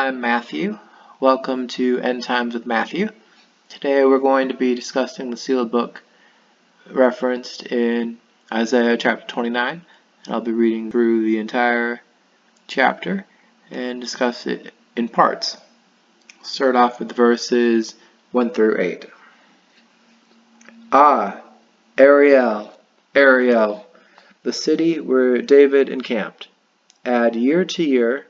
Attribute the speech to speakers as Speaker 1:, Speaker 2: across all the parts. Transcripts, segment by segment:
Speaker 1: I'm Matthew. Welcome to End Times with Matthew. Today we're going to be discussing the sealed book referenced in Isaiah chapter 29. And I'll be reading through the entire chapter and discuss it in parts. We'll start off with verses 1 through 8. Ah, Ariel, Ariel, the city where David encamped. Add year to year,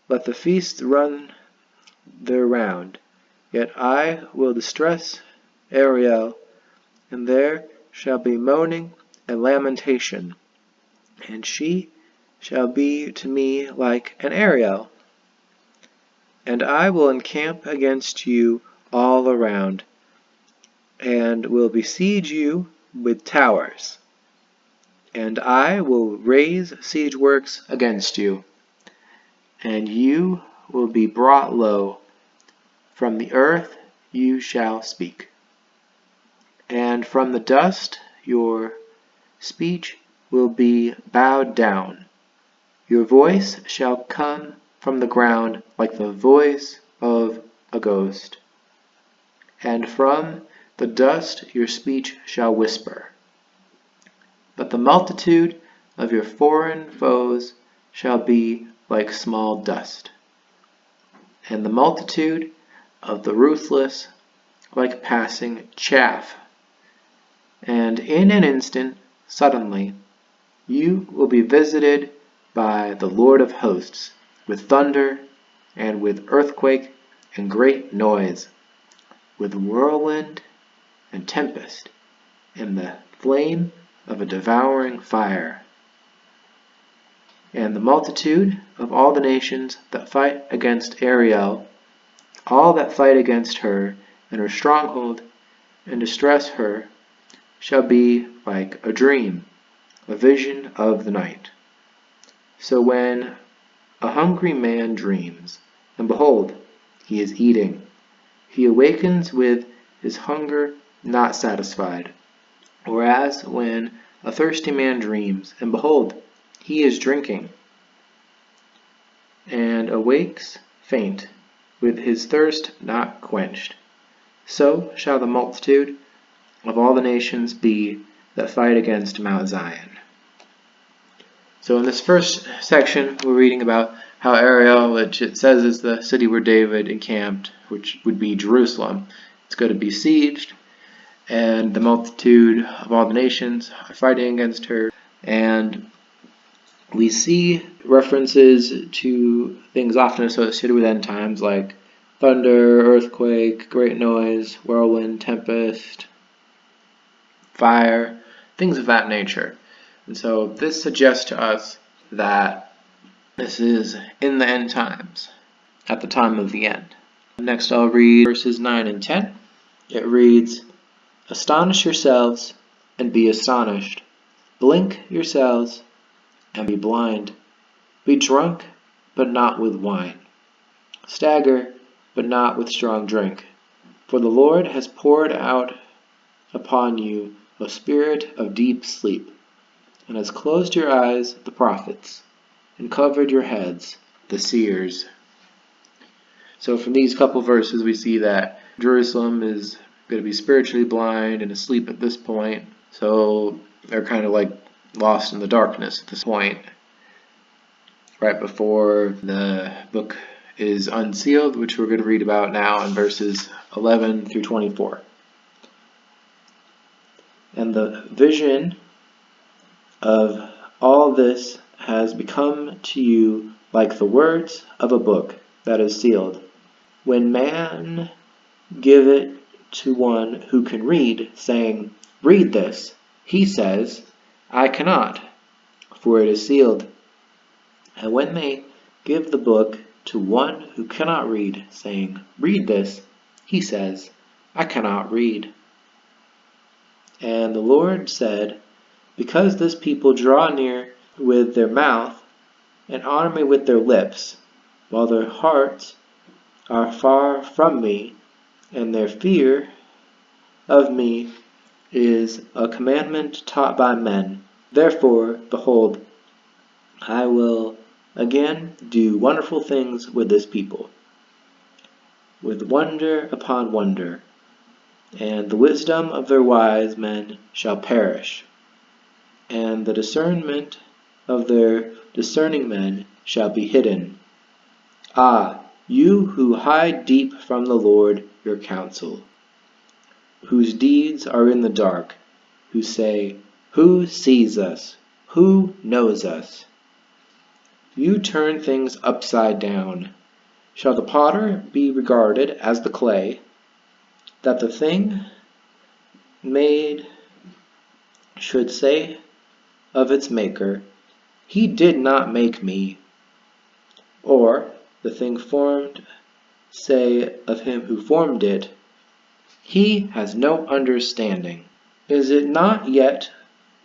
Speaker 1: let the feasts run their round. Yet I will distress Ariel, and there shall be moaning and lamentation, and she shall be to me like an Ariel. And I will encamp against you all around, and will besiege you with towers. And I will raise siege works against you, and you will be brought low. From the earth you shall speak, and from the dust your speech will be bowed down. Your voice shall come from the ground like the voice of a ghost, and from the dust your speech shall whisper. But the multitude of your foreign foes shall be like small dust, and the multitude of the ruthless like passing chaff. And in an instant, suddenly, you will be visited by the Lord of hosts, with thunder, and with earthquake, and great noise, with whirlwind and tempest, and the flame of a devouring fire. And the multitude of all the nations that fight against Ariel, all that fight against her and her stronghold, and distress her, shall be like a dream, a vision of the night. So when a hungry man dreams, and behold, he is eating, he awakens with his hunger not satisfied. Or as when a thirsty man dreams, and behold, he is drinking, and awakes faint, with his thirst not quenched. So shall the multitude of all the nations be that fight against Mount Zion. So in this first section, we're reading about how Ariel, which it says is the city where David encamped, which would be Jerusalem, it's going to be besieged, and the multitude of all the nations are fighting against her. And we see references to things often associated with end times, like thunder, earthquake, great noise, whirlwind, tempest, fire, things of that nature. And so this suggests to us that this is in the end times, at the time of the end. Next I'll read verses 9 and 10. It reads, Astonish yourselves and be astonished. Blink yourselves and be blind. Be drunk, but not with wine. Stagger, but not with strong drink. For the Lord has poured out upon you a spirit of deep sleep, and has closed your eyes, the prophets, and covered your heads, the seers. So from these couple verses we see that Jerusalem is going to be spiritually blind and asleep at this point. So they're kind of like lost in the darkness at this point, right before the book is unsealed, which we're going to read about now in verses 11 through 24. And the vision of all this has become to you like the words of a book that is sealed. When man give it to one who can read, saying, Read this, he says, I cannot, for it is sealed. And when they give the book to one who cannot read, saying, Read this, he says, I cannot read. And the Lord said, Because this people draw near with their mouth, and honor me with their lips, while their hearts are far from me, and their fear of me is a commandment taught by men. Therefore, behold, I will again do wonderful things with this people, with wonder upon wonder, and the wisdom of their wise men shall perish, and the discernment of their discerning men shall be hidden. Ah, you who hide deep from the Lord your counsel, whose deeds are in the dark, who say, who sees us? Who knows us? You turn things upside down. Shall the potter be regarded as the clay, that the thing made should say of its maker, he did not make me? Or the thing formed say of him who formed it, he has no understanding. Is it not yet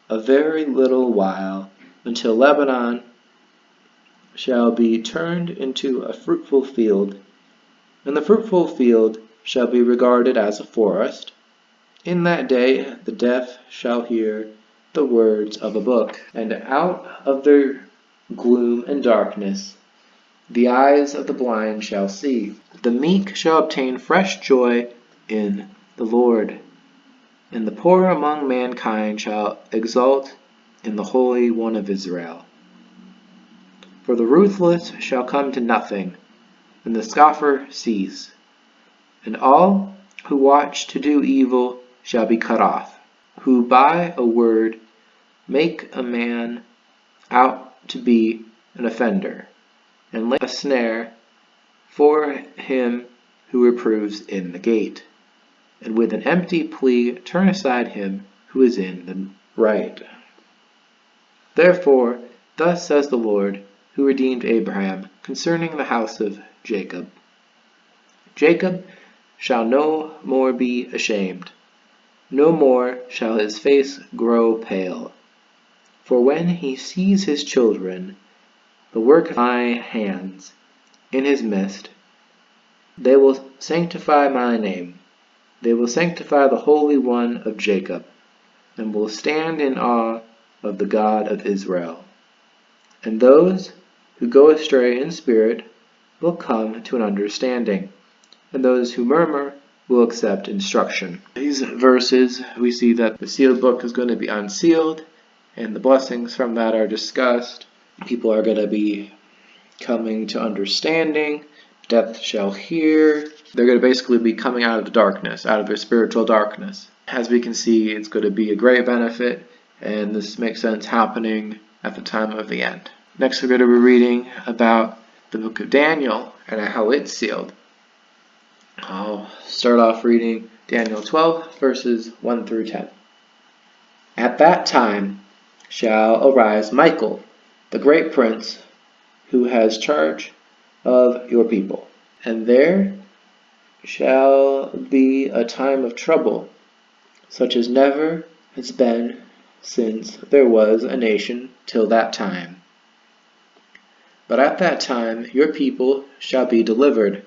Speaker 1: a very little while until Lebanon shall be turned into a fruitful field, and the fruitful field shall be regarded as a forest? In that day the deaf shall hear the words of a book, and out of their gloom and darkness the eyes of the blind shall see. The meek shall obtain fresh joy in the Lord, and the poor among mankind shall exult in the Holy One of Israel. For the ruthless shall come to nothing, and the scoffer cease, and all who watch to do evil shall be cut off, who by a word make a man out to be an offender, and lay a snare for him who reproves in the gate, and with an empty plea turn aside him who is in the right. Therefore, thus says the Lord, who redeemed Abraham, concerning the house of Jacob. Jacob shall no more be ashamed, no more shall his face grow pale. For when he sees his children, the work of my hands, in his midst, they will sanctify my name. They will sanctify the Holy One of Jacob, and will stand in awe of the God of Israel. And those who go astray in spirit will come to an understanding, and those who murmur will accept instruction. In these verses, we see that the sealed book is going to be unsealed, and the blessings from that are discussed. People are going to be coming to understanding. Death shall hear. They're going to basically be coming out of the darkness, out of their spiritual darkness. As we can see, it's going to be a great benefit, and this makes sense happening at the time of the end. Next, we're going to be reading about the book of Daniel and how it's sealed. I'll start off reading Daniel 12, verses 1 through 10. At that time shall arise Michael, the great prince, who has charge of your people. And there shall be a time of trouble, such as never has been since there was a nation till that time. But at that time your people shall be delivered,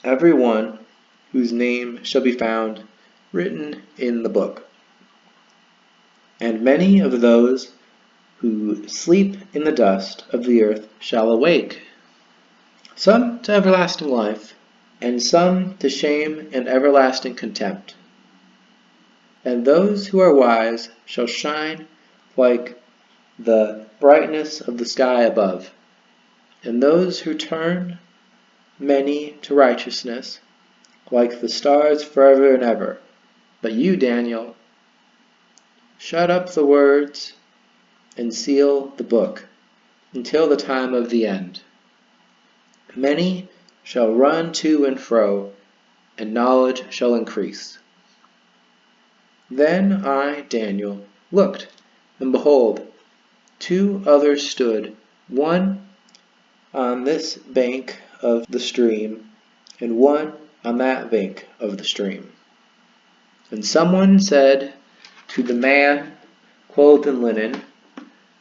Speaker 1: every one whose name shall be found written in the book. And many of those who sleep in the dust of the earth shall awake, some to everlasting life, and some to shame and everlasting contempt. And those who are wise shall shine like the brightness of the sky above, and those who turn many to righteousness like the stars forever and ever. But you, Daniel, shut up the words and seal the book until the time of the end. Many shall run to and fro, and knowledge shall increase. Then I, Daniel, looked, and behold, two others stood, one on this bank of the stream, and one on that bank of the stream. And someone said to the man clothed in linen,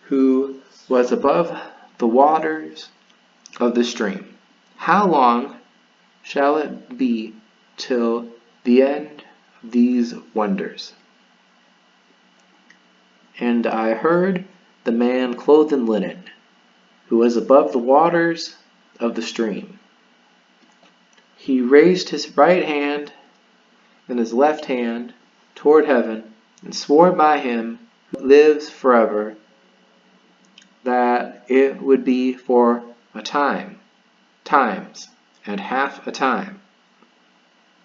Speaker 1: who was above the waters of the stream, how long shall it be till the end of these wonders? And I heard the man clothed in linen, who was above the waters of the stream. He raised his right hand and his left hand toward heaven and swore by him who lives forever that it would be for a time, times, and half a time,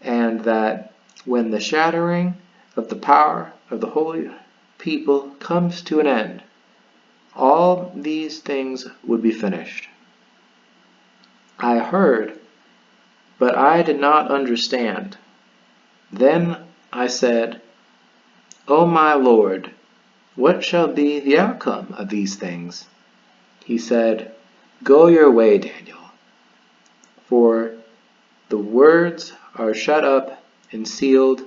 Speaker 1: and that when the shattering of the power of the holy people comes to an end, all these things would be finished. I heard, but I did not understand. Then I said, O my Lord, what shall be the outcome of these things? He said, Go your way, Daniel, for the words are shut up and sealed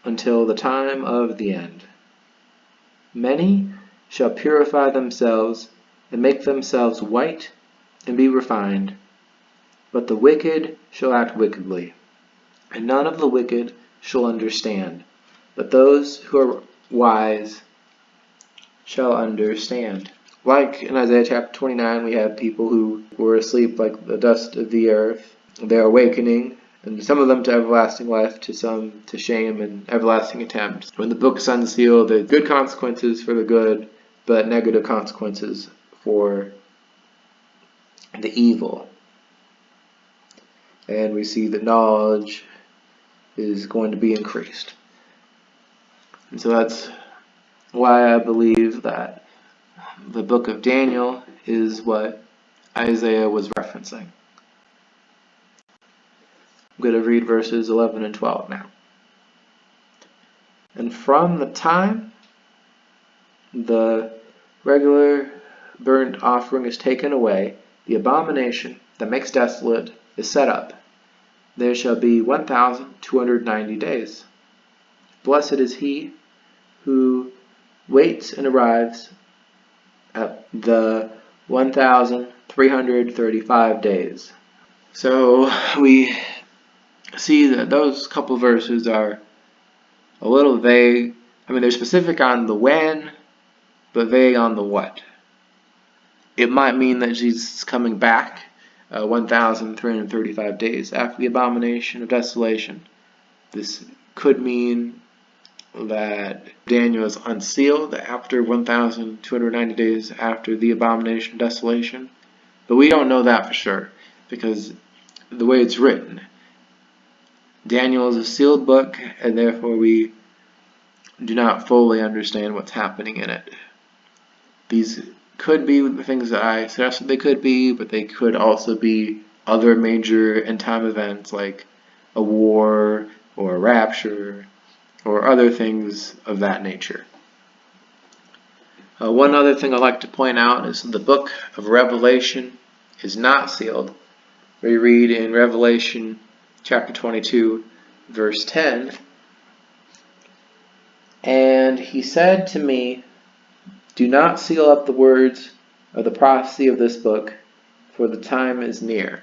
Speaker 1: until the time of the end. Many shall purify themselves and make themselves white and be refined, but the wicked shall act wickedly, and none of the wicked shall understand, but those who are wise shall understand. Like in Isaiah chapter 29, we have people who were asleep like the dust of the earth. They're awakening, and some of them to everlasting life, to some to shame and everlasting contempt. When the book is unsealed, there's good consequences for the good, but negative consequences for the evil. And we see that knowledge is going to be increased. And so that's why I believe that the book of Daniel is what Isaiah was referencing. I'm going to read verses 11 and 12 now. And from the time the regular burnt offering is taken away, the abomination that makes desolate is set up. There shall be 1,290 days. Blessed is he who waits and arrives at the 1,335 days. So we see that those couple verses are a little vague. I mean, they're specific on the when, but vague on the what. It might mean that Jesus is coming back 1,335 days after the abomination of desolation. This could mean that Daniel is unsealed after 1,290 days after the abomination of desolation. But we don't know that for sure, because the way it's written, Daniel is a sealed book, and therefore we do not fully understand what's happening in it. These could be the things that I suggested they could be, but they could also be other major end time events like a war or a rapture or other things of that nature. One other thing I'd like to point out is the book of Revelation is not sealed. We read in Revelation chapter 22, verse 10, And he said to me, Do not seal up the words of the prophecy of this book, for the time is near.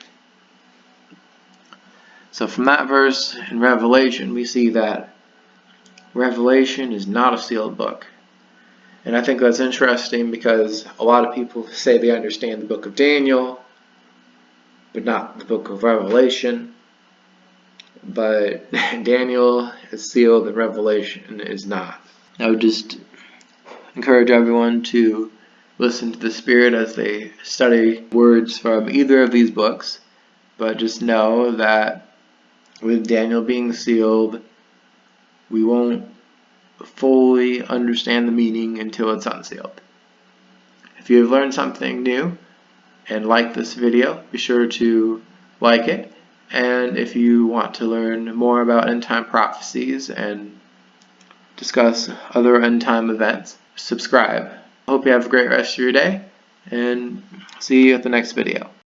Speaker 1: So from that verse in Revelation, we see that Revelation is not a sealed book. And I think that's interesting because a lot of people say they understand the book of Daniel, but not the book of Revelation. But Daniel is sealed and Revelation is not. I would just encourage everyone to listen to the Spirit as they study words from either of these books. But just know that with Daniel being sealed, we won't fully understand the meaning until it's unsealed. If you have learned something new and like this video, be sure to like it. And if you want to learn more about end time prophecies and discuss other end time events, subscribe. I hope you have a great rest of your day, and see you at the next video.